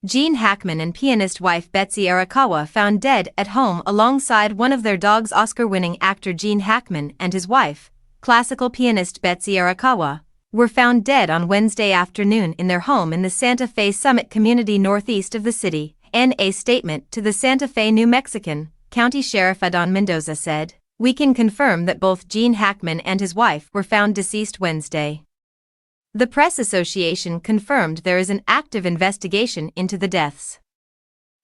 Gene Hackman and pianist wife Betsy Arakawa found dead at home alongside one of their dogs. Oscar-winning actor Gene Hackman and his wife, classical pianist Betsy Arakawa, were found dead on Wednesday afternoon in their home in the Santa Fe Summit community northeast of the city. In a statement to the Santa Fe, New Mexican County Sheriff Adon Mendoza said, "We can confirm that both Gene Hackman and his wife were found deceased Wednesday." The Press Association confirmed there is an active investigation into the deaths.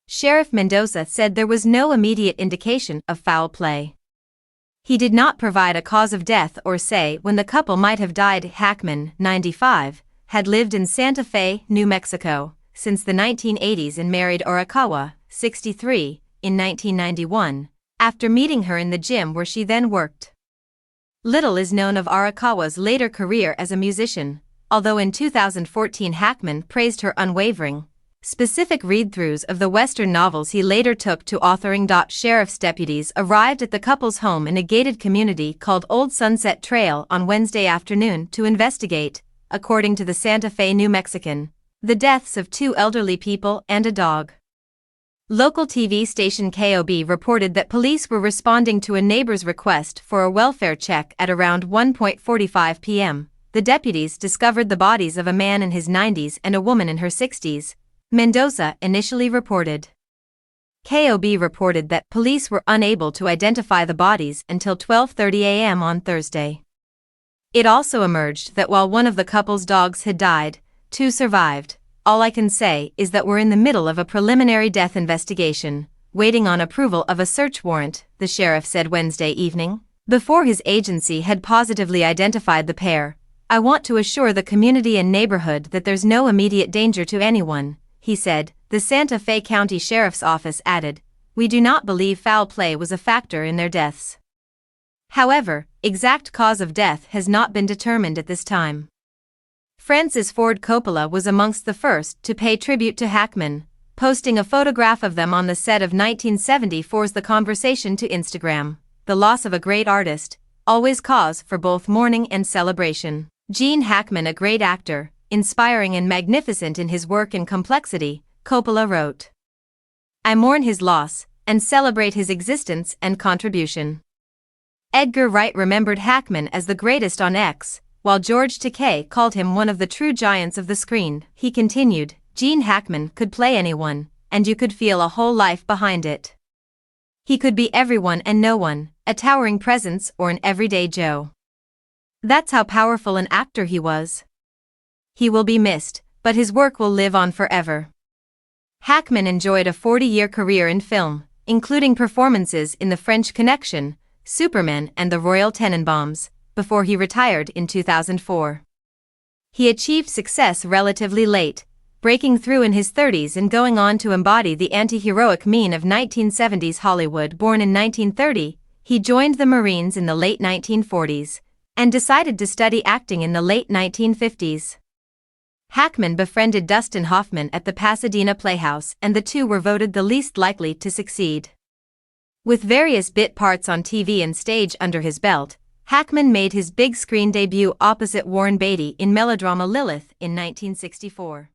Sheriff Mendoza said there was no immediate indication of foul play. He did not provide a cause of death or say when the couple might have died. Hackman, 95, had lived in Santa Fe, New Mexico, since the 1980s and married Arakawa, 63, in 1991, after meeting her in the gym where she then worked. Little is known of Arakawa's later career as a musician, although in 2014 Hackman praised her unwavering, specific read-throughs of the Western novels he later took to authoring. Sheriff's deputies arrived at the couple's home in a gated community called Old Sunset Trail on Wednesday afternoon to investigate, according to the Santa Fe New Mexican, the deaths of 2 elderly people and a dog. Local TV station KOB reported that police were responding to a neighbor's request for a welfare check at around 1:45 p.m. The deputies discovered the bodies of a man in his 90s and a woman in her 60s, Mendoza initially reported. KOB reported that police were unable to identify the bodies until 12:30 a.m. on Thursday. It also emerged that while one of the couple's dogs had died, 2 survived. "All I can say is that we're in the middle of a preliminary death investigation, waiting on approval of a search warrant," the sheriff said Wednesday evening. Before his agency had positively identified the pair, "I want to assure the community and neighborhood that there's no immediate danger to anyone," he said. The Santa Fe County Sheriff's Office added, "We do not believe foul play was a factor in their deaths." However, exact cause of death has not been determined at this time. Francis Ford Coppola was amongst the first to pay tribute to Hackman, posting a photograph of them on the set of 1974's The Conversation to Instagram. The loss of a great artist, always cause for both mourning and celebration. Gene Hackman, a great actor, inspiring and magnificent in his work and complexity, Coppola wrote. "I mourn his loss, and celebrate his existence and contribution." Edgar Wright remembered Hackman as the greatest on X, while George Takei called him one of the true giants of the screen. He continued, "Gene Hackman could play anyone, and you could feel a whole life behind it. He could be everyone and no one, a towering presence or an everyday Joe. That's how powerful an actor he was. He will be missed, but his work will live on forever." Hackman enjoyed a 40-year career in film, including performances in The French Connection, Superman and The Royal Tenenbaums, before he retired in 2004. He achieved success relatively late, breaking through in his 30s and going on to embody the anti-heroic mien of 1970s Hollywood. Born in 1930, he joined the Marines in the late 1940s, and decided to study acting in the late 1950s. Hackman befriended Dustin Hoffman at the Pasadena Playhouse, and the two were voted the least likely to succeed. With various bit parts on TV and stage under his belt, Hackman made his big screen debut opposite Warren Beatty in melodrama Lilith in 1964.